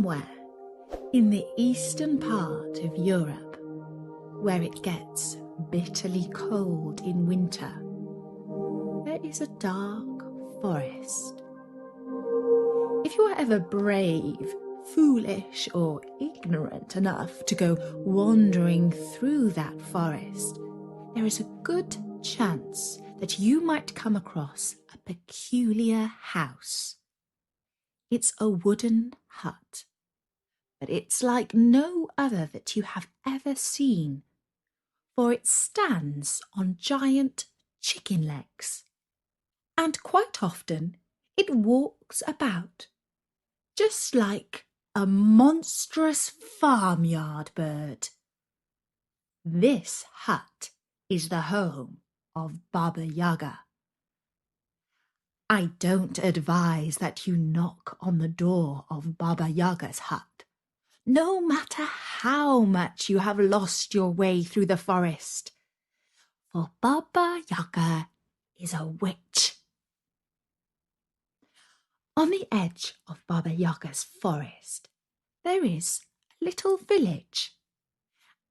somewhere in the eastern part of Europe, where it gets bitterly cold in winter, there is a dark forest. If you are ever brave, foolish, or ignorant enough to go wandering through that forest, there is a good chance that you might come across a peculiar house. It's a wooden hut, but it's like no other that you have ever seen, for it stands on giant chicken legs, and quite often it walks about, just like a monstrous farmyard bird. This hut is the home of Baba Yaga. I don't advise that you knock on the door of Baba Yaga's hut, no matter how much you have lost your way through the forest, for Baba Yaga is a witch. On the edge of Baba Yaga's forest, there is a little village,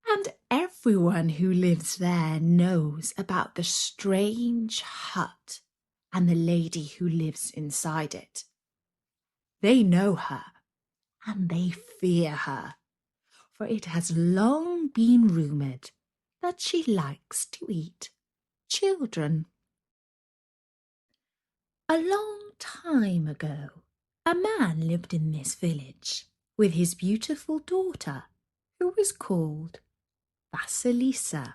and everyone who lives there knows about the strange hut and the lady who lives inside it. They know her, and they fear her, for it has long been rumoured that she likes to eat children. A long time ago, a man lived in this village with his beautiful daughter, who was called Vasilisa.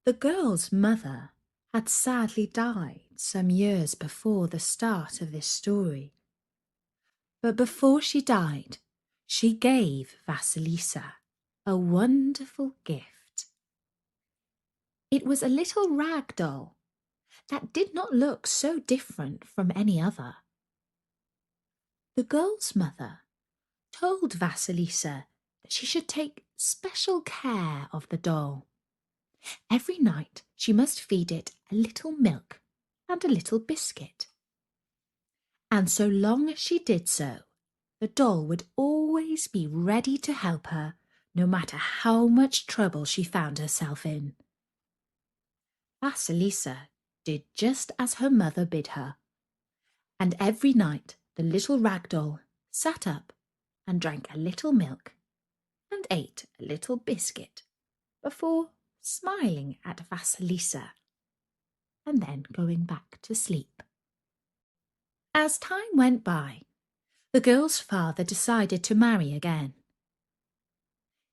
The girl's mother had sadly died some years before the start of this story. But before she died, she gave Vasilisa a wonderful gift. It was a little rag doll that did not look so different from any other. The girl's mother told Vasilisa that she should take special care of the doll. Every night she must feed it a little milk and a little biscuit. And so long as she did so, the doll would always be ready to help her, no matter how much trouble she found herself in. Vasilisa did just as her mother bid her, and every night the little rag doll sat up and drank a little milk and ate a little biscuit before smiling at Vasilisa and then going back to sleep. As time went by, the girl's father decided to marry again.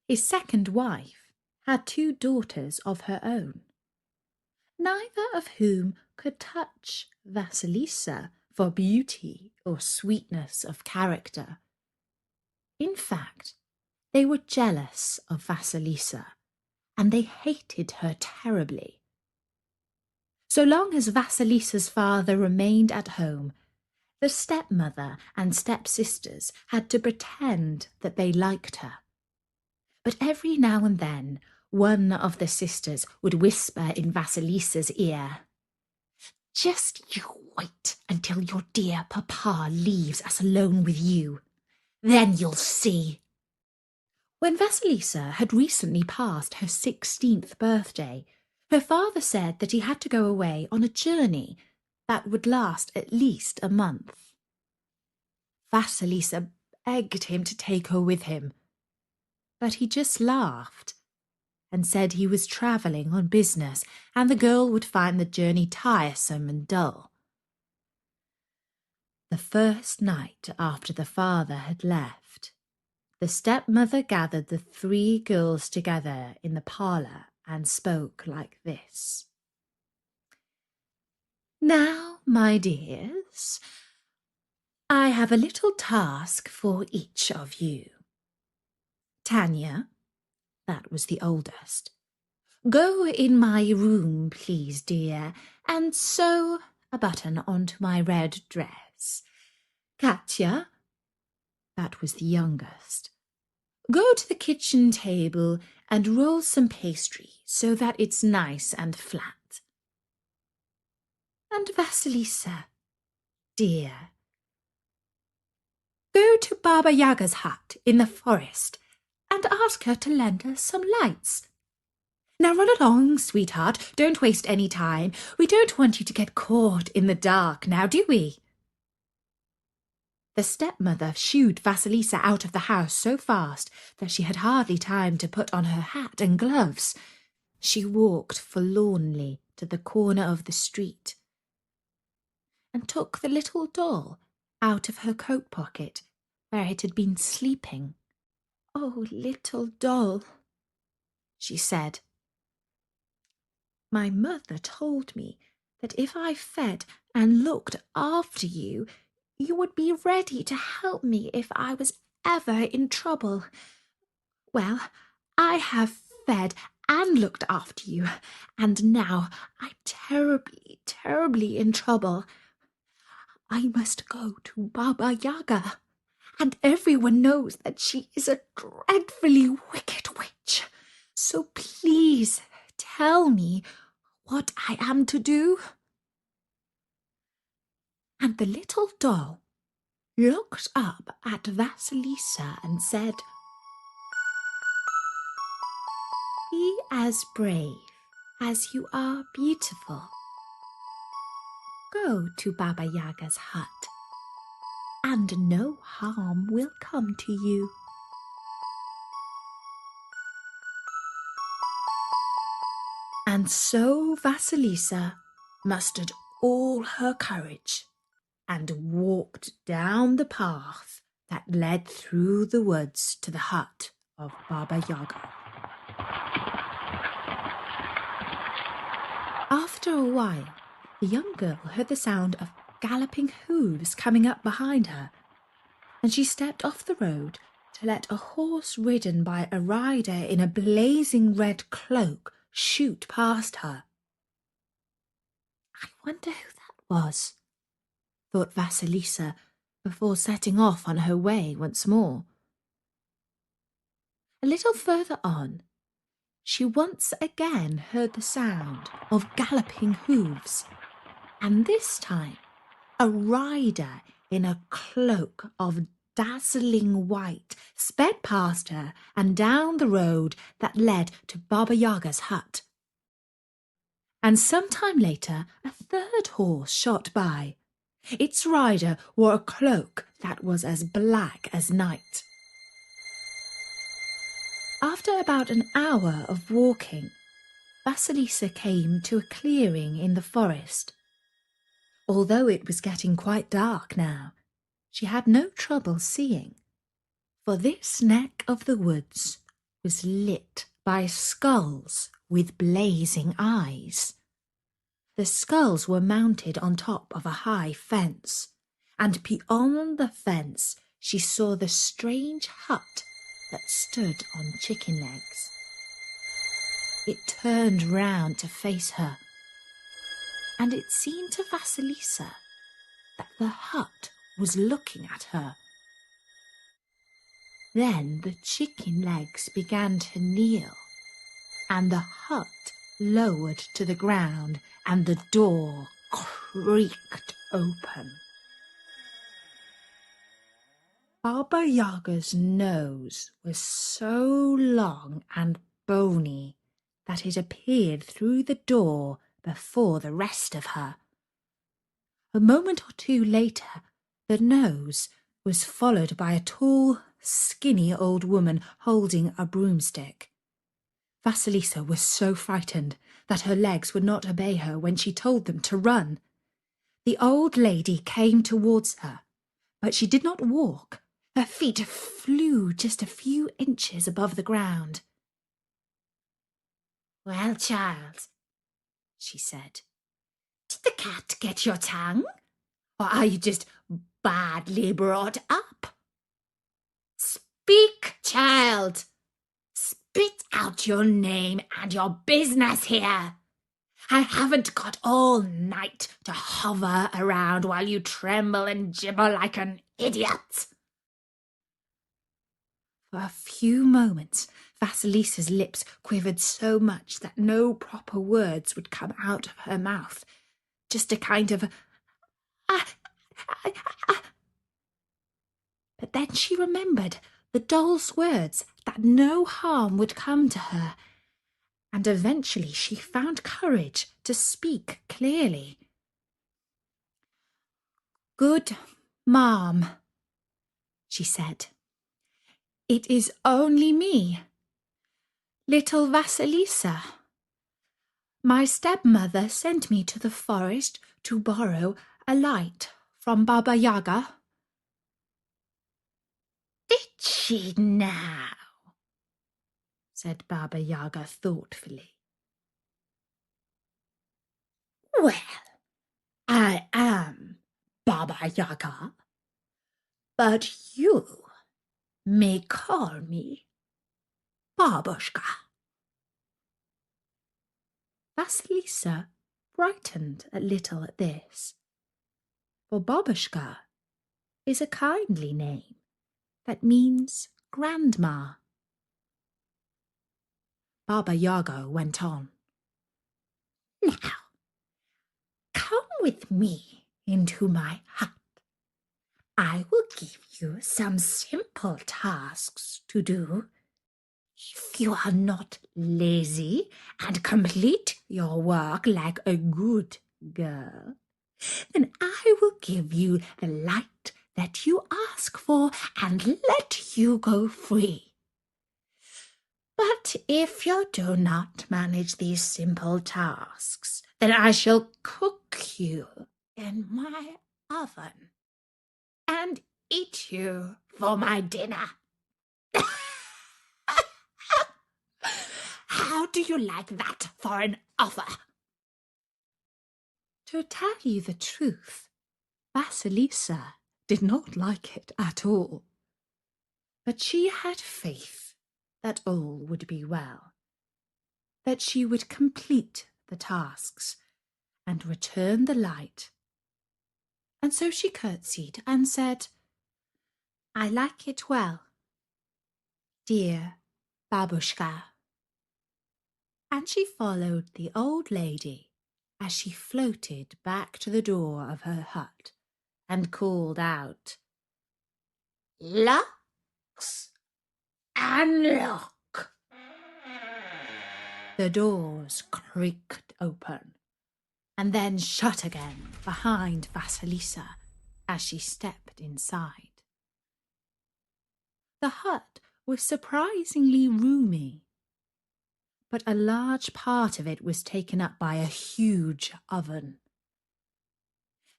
His second wife had 2 daughters of her own, neither of whom could touch Vasilisa for beauty or sweetness of character. In fact, they were jealous of Vasilisa, and they hated her terribly. So long as Vasilisa's father remained at home, the stepmother and stepsisters had to pretend that they liked her. But every now and then, one of the sisters would whisper in Vasilisa's ear, "Just you wait until your dear papa leaves us alone with you. Then you'll see." When Vasilisa had recently passed her 16th birthday, her father said that he had to go away on a journey that would last at least a month. Vasilisa begged him to take her with him, but he just laughed and said he was travelling on business and the girl would find the journey tiresome and dull. The first night after the father had left, the stepmother gathered the 3 girls together in the parlour and spoke like this. "Now, my dears, I have a little task for each of you. Tanya," that was the oldest, "go in my room, please, dear, and sew a button onto my red dress. Katya," that was the youngest, "go to the kitchen table and roll some pastry so that it's nice and flat. And Vasilisa, dear, Go to Baba Yaga's hut in the forest and ask her to lend us some lights. Now run along, sweetheart. Don't waste any time. We don't want you to get caught in the dark now, do we?" The stepmother shooed Vasilisa out of the house so fast that she had hardly time to put on her hat and gloves. She walked forlornly to the corner of the street and took the little doll out of her coat pocket where it had been sleeping. "Oh, little doll," she said. "My mother told me that if I fed and looked after you, you would be ready to help me if I was ever in trouble. Well, I have fed and looked after you, and now I'm terribly, terribly in trouble. I must go to Baba Yaga, and everyone knows that she is a dreadfully wicked witch. So please tell me what I am to do." And the little doll looked up at Vasilisa and said, "Be as brave as you are beautiful. Go to Baba Yaga's hut, and no harm will come to you." And so Vasilisa mustered all her courage and walked down the path that led through the woods to the hut of Baba Yaga. After a while, the young girl heard the sound of galloping hooves coming up behind her, and she stepped off the road to let a horse ridden by a rider in a blazing red cloak shoot past her. "I wonder who that was," thought Vasilisa before setting off on her way once more. A little further on, she once again heard the sound of galloping hooves, and this time a rider in a cloak of dazzling white sped past her and down the road that led to Baba Yaga's hut. And some time later, a third horse shot by. Its rider wore a cloak that was as black as night. After about an hour of walking, Vasilisa came to a clearing in the forest. Although it was getting quite dark now, she had no trouble seeing, for this neck of the woods was lit by skulls with blazing eyes. The skulls were mounted on top of a high fence, and beyond the fence she saw the strange hut that stood on chicken legs. It turned round to face her, and it seemed to Vasilisa that the hut was looking at her. Then the chicken legs began to kneel, and the hut lowered to the ground, and the door creaked open. Baba Yaga's nose was so long and bony that it appeared through the door before the rest of her. A moment or two later, the nose was followed by a tall, skinny old woman holding a broomstick. Vasilisa was so frightened that her legs would not obey her when she told them to run. The old lady came towards her, but she did not walk. Her feet flew just a few inches above the ground. "Well, child," she said, "did the cat get your tongue? Or are you just badly brought up? Speak, child! Spit out your name and your business here. I haven't got all night to hover around while you tremble and gibber like an idiot." For a few moments, Vasilisa's lips quivered so much that no proper words would come out of her mouth. Just a kind of ah, ah, ah. But then she remembered the doll's words that no harm would come to her, and eventually she found courage to speak clearly. "Good ma'am," she said, "it is only me, little Vasilisa. My stepmother sent me to the forest to borrow a light from Baba Yaga." "Did she now?" said Baba Yaga thoughtfully. "Well, I am Baba Yaga, but you may call me Babushka." Vasilisa brightened a little at this, for Babushka is a kindly name that means grandma. Baba Yaga went on. "Now, come with me into my hut. I will give you some simple tasks to do. If you are not lazy and complete your work like a good girl, then I will give you the light that you ask for and let you go free. But if you do not manage these simple tasks, then I shall cook you in my oven and eat you for my dinner." How do you like that for an offer? To tell you the truth, Vasilisa did not like it at all. But she had faith that all would be well, that she would complete the tasks and return the light. And so she curtsied and said, "I like it well, dear Babushka." And she followed the old lady as she floated back to the door of her hut and called out, "Locks and lock." The doors creaked open and then shut again behind Vasilisa as she stepped inside. The hut was surprisingly roomy, but a large part of it was taken up by a huge oven.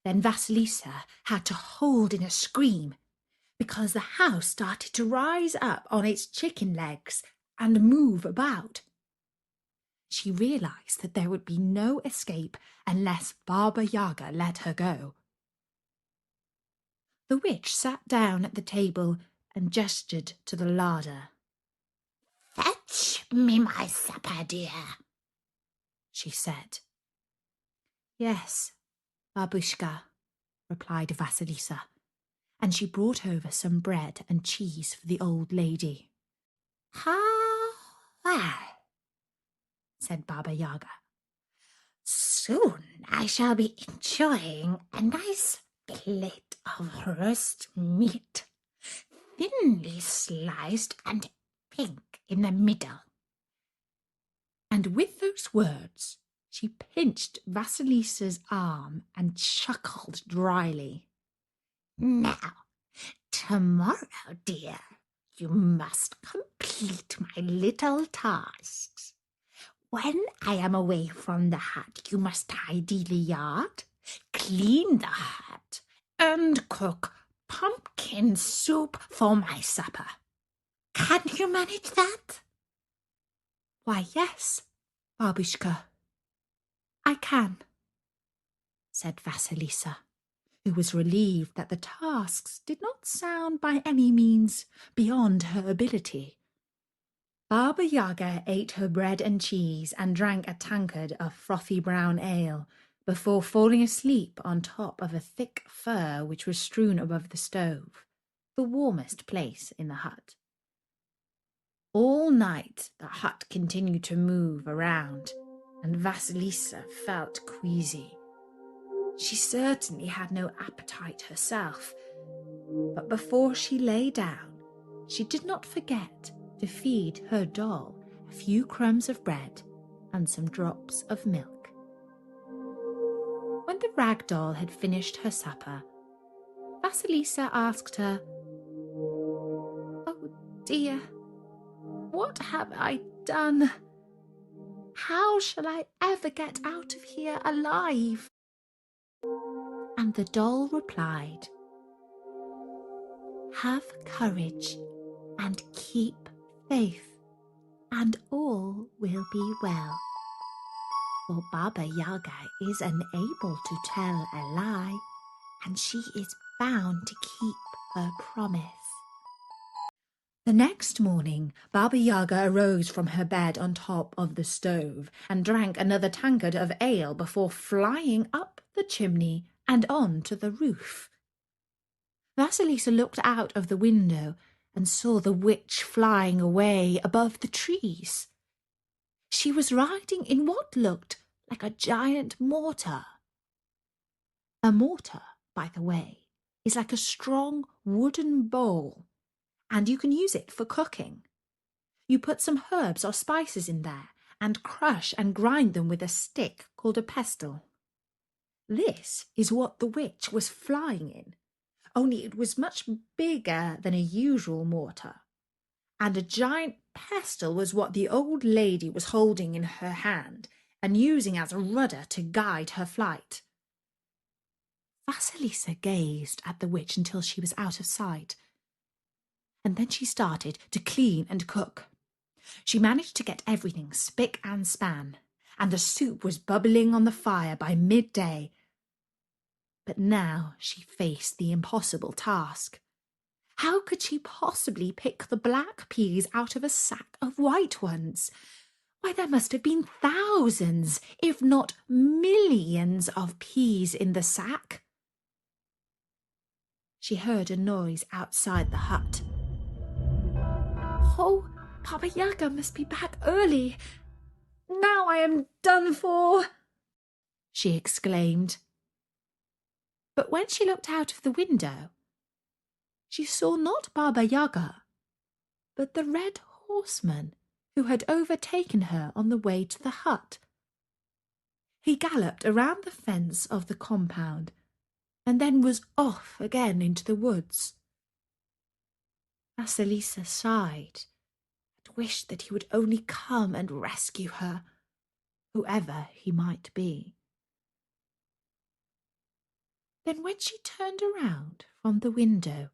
Then Vasilisa had to hold in a scream because the house started to rise up on its chicken legs and move about. She realized that there would be no escape unless Baba Yaga let her go. The witch sat down at the table and gestured to the larder. "Fetch me my supper, dear," she said. "Yes, Babushka," replied Vasilisa, and she brought over some bread and cheese for the old lady. "How well," said Baba Yaga. "Soon I shall be enjoying a nice plate of roast meat, thinly sliced and pink in the middle." And with those words, she pinched Vasilisa's arm and chuckled dryly. "Now, tomorrow, dear, you must complete my little tasks. When I am away from the hut, you must tidy the yard, clean the hut, and cook pumpkin soup for my supper. Can you manage that?" "Why, yes, Babushka, I can," said Vasilisa, who was relieved that the tasks did not sound by any means beyond her ability. Baba Yaga ate her bread and cheese and drank a tankard of frothy brown ale before falling asleep on top of a thick fur which was strewn above the stove, the warmest place in the hut. All night the hut continued to move around, and Vasilisa felt queasy. She certainly had no appetite herself, But before she lay down, she did not forget to feed her doll a few crumbs of bread and some drops of milk. When the rag doll had finished her supper, Vasilisa asked her, "Oh dear, what have I done? How shall I ever get out of here alive?" And the doll replied, "Have courage and keep faith, and all will be well. For Baba Yaga is unable to tell a lie, and she is bound to keep her promise." The next morning, Baba Yaga arose from her bed on top of the stove and drank another tankard of ale before flying up the chimney and on to the roof. Vasilisa looked out of the window and saw the witch flying away above the trees. She was riding in what looked like a giant mortar. A mortar, by the way, is like a strong wooden bowl, and you can use it for cooking. You put some herbs or spices in there and crush and grind them with a stick called a pestle. This is what the witch was flying in, only it was much bigger than a usual mortar, and a giant pestle was what the old lady was holding in her hand and using as a rudder to guide her flight. Vasilisa gazed at the witch until she was out of sight, and then she started to clean and cook. She managed to get everything spick and span, and the soup was bubbling on the fire by midday. But now she faced the impossible task. How could she possibly pick the black peas out of a sack of white ones? Why, there must have been thousands, if not millions, of peas in the sack. She heard a noise outside the hut. "Oh, Baba Yaga must be back early. Now I am done for," she exclaimed. But when she looked out of the window, she saw not Baba Yaga, but the red horseman who had overtaken her on the way to the hut. He galloped around the fence of the compound and then was off again into the woods. Vasilisa sighed and wished that he would only come and rescue her, whoever he might be. Then when she turned around from the window,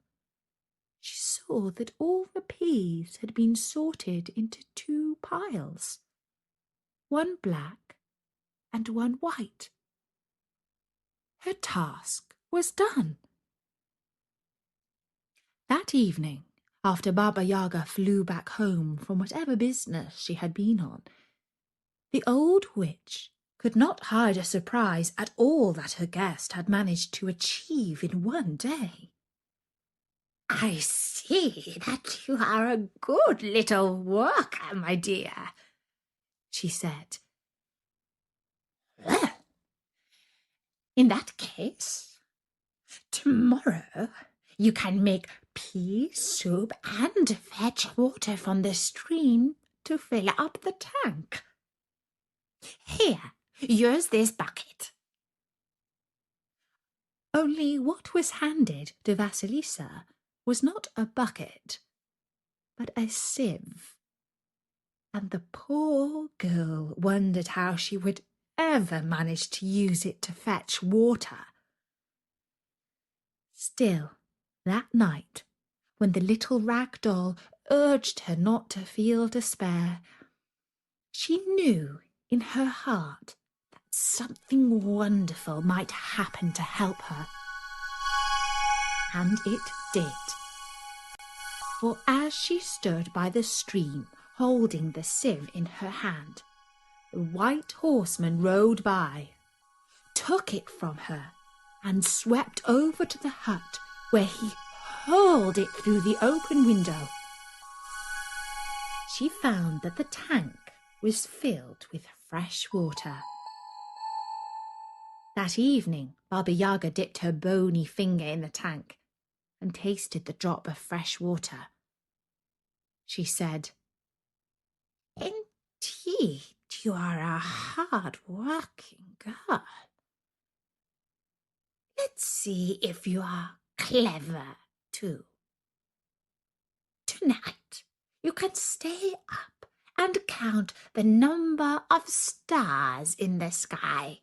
she saw that all the peas had been sorted into two piles, one black and one white. Her task was done. That evening, after Baba Yaga flew back home from whatever business she had been on, the old witch could not hide a surprise at all that her guest had managed to achieve in one day. "I see that you are a good little worker, my dear," she said. "Well, in that case, tomorrow you can make pea soup and fetch water from the stream to fill up the tank. Here, use this bucket." Only what was handed to Vasilisa was not a bucket, but a sieve, and the poor girl wondered how she would ever manage to use it to fetch water. Still, that night, when the little rag doll urged her not to feel despair, she knew in her heart that something wonderful might happen to help her. And it did. For as she stood by the stream, holding the sieve in her hand, the white horseman rode by, took it from her, and swept over to the hut, where he hurled it through the open window. She found that the tank was filled with fresh water. That evening, Baba Yaga dipped her bony finger in the tank, and tasted the drop of fresh water. She said, "Indeed, you are a hard-working girl. Let's see if you are clever, too. Tonight, you can stay up and count the number of stars in the sky.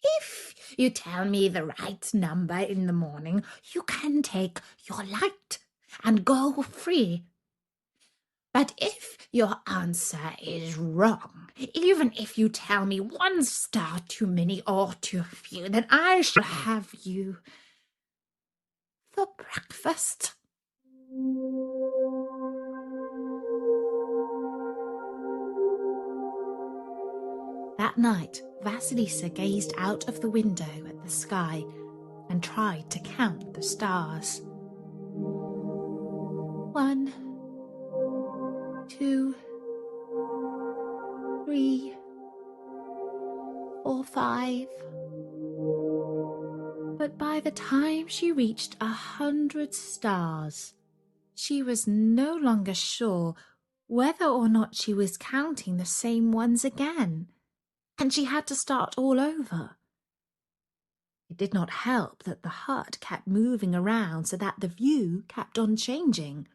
If you tell me the right number in the morning, you can take your light and go free. But if your answer is wrong, even if you tell me one star too many or too few, then I shall have you for breakfast." That night, Vasilisa gazed out of the window at the sky and tried to count the stars. 1, 2, 3, 4, 5. But by the time she reached 100 stars, she was no longer sure whether or not she was counting the same ones again, and she had to start all over. It did not help that the hut kept moving around so that the view kept on changing.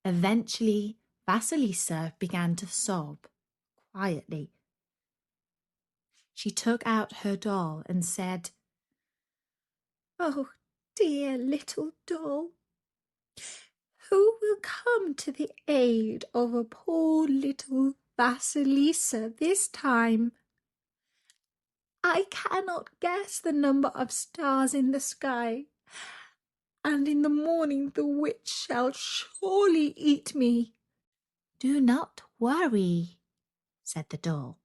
Eventually, Vasilisa began to sob quietly. She took out her doll and said, "Oh, dear little doll, who will come to the aid of a poor little Vasilisa this time? I cannot guess the number of stars in the sky, and in the morning the witch shall surely eat me." "Do not worry," said the doll.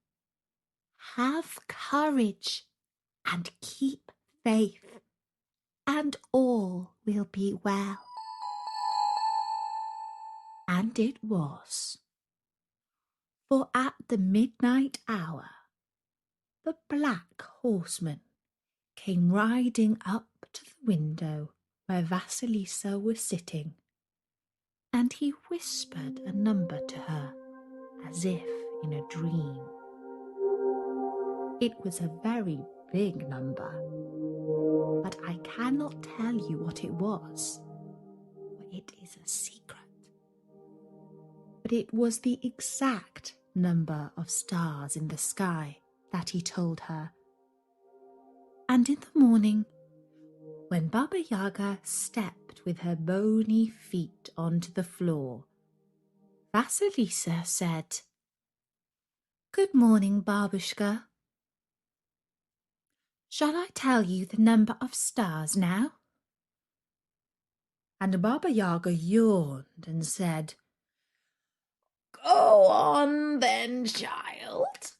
"Have courage and keep faith, and all will be well." And it was. For at the midnight hour, the black horseman came riding up to the window where Vasilisa was sitting, and he whispered a number to her as if in a dream. It was a very big number, but I cannot tell you what it was, for it is a secret. But it was the exact number of stars in the sky that he told her. And in the morning, when Baba Yaga stepped with her bony feet onto the floor, Vasilisa said, "Good morning, Babushka. Shall I tell you the number of stars now?" And Baba Yaga yawned and said, "Go on then, child.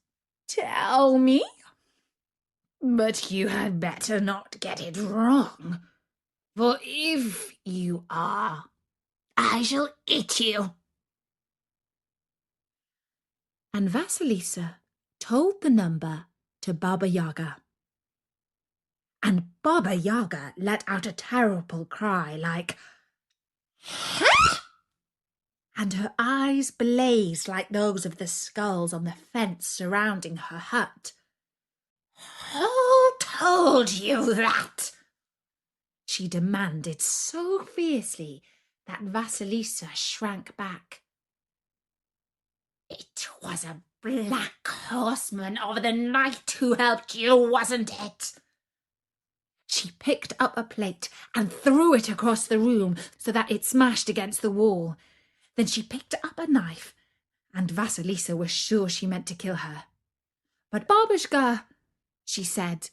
Tell me. But you had better not get it wrong, for if you are, I shall eat you." And Vasilisa told the number to Baba Yaga. And Baba Yaga let out a terrible cry like, "Ha!" And her eyes blazed like those of the skulls on the fence surrounding her hut. "Who told you that?" she demanded so fiercely that Vasilisa shrank back. "It was a black horseman of the night who helped you, wasn't it?" She picked up a plate and threw it across the room so that it smashed against the wall. Then she picked up a knife, and Vasilisa was sure she meant to kill her. "But Babushka," she said,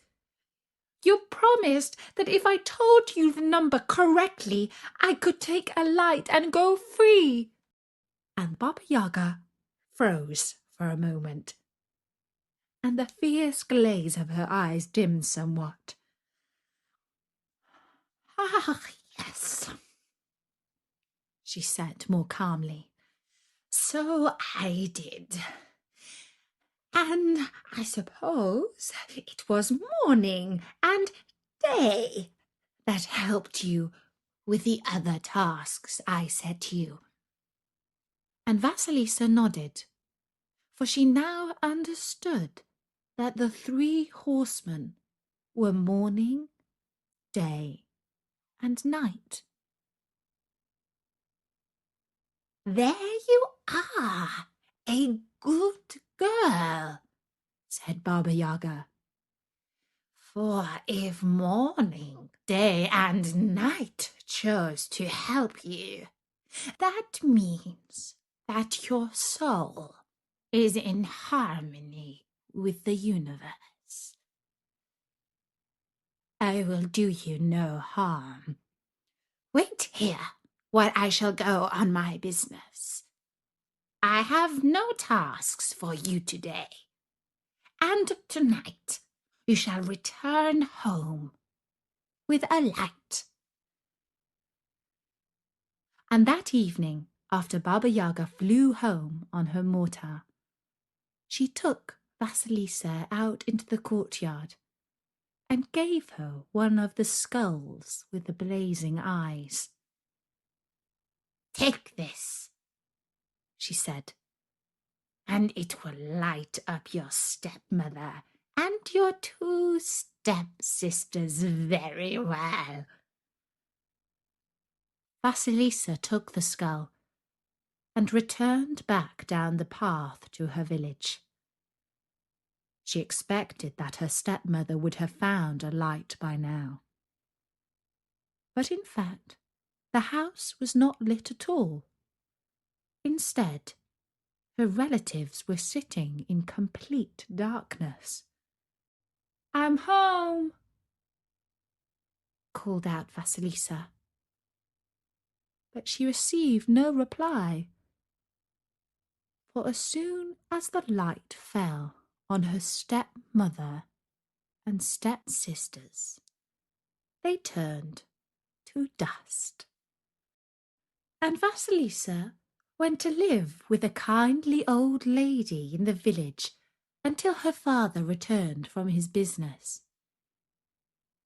"you promised that if I told you the number correctly, I could take a light and go free." And Baba Yaga froze for a moment, and the fierce glaze of her eyes dimmed somewhat. "Ah, yes," she said more calmly. "So I did. And I suppose it was morning and day that helped you with the other tasks I set you?" And Vasilisa nodded, for she now understood that the 3 horsemen were morning, day, and night. "There you are, a good girl," said Baba Yaga. "For if morning, day, and night chose to help you, that means that your soul is in harmony with the universe. I will do you no harm. Wait here while I shall go on my business. I have no tasks for you today, and tonight you shall return home with a light." And that evening, after Baba Yaga flew home on her mortar, she took Vasilisa out into the courtyard and gave her one of the skulls with the blazing eyes. "Take this," she said, "and it will light up your stepmother and your 2 stepsisters very well." Vasilisa took the skull and returned back down the path to her village. She expected that her stepmother would have found a light by now. But in fact, the house was not lit at all. Instead, her relatives were sitting in complete darkness. "I'm home," called out Vasilisa. But she received no reply, for as soon as the light fell on her stepmother and stepsisters, they turned to dust. And Vasilisa went to live with a kindly old lady in the village until her father returned from his business.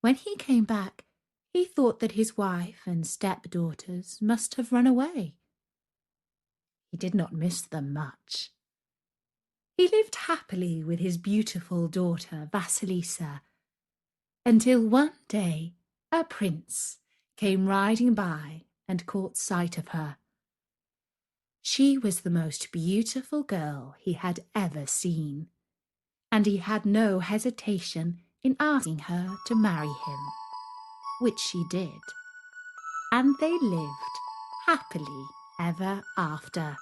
When he came back, he thought that his wife and stepdaughters must have run away. He did not miss them much. He lived happily with his beautiful daughter Vasilisa until one day a prince came riding by and caught sight of her. She was the most beautiful girl he had ever seen, and he had no hesitation in asking her to marry him, which she did, and they lived happily ever after.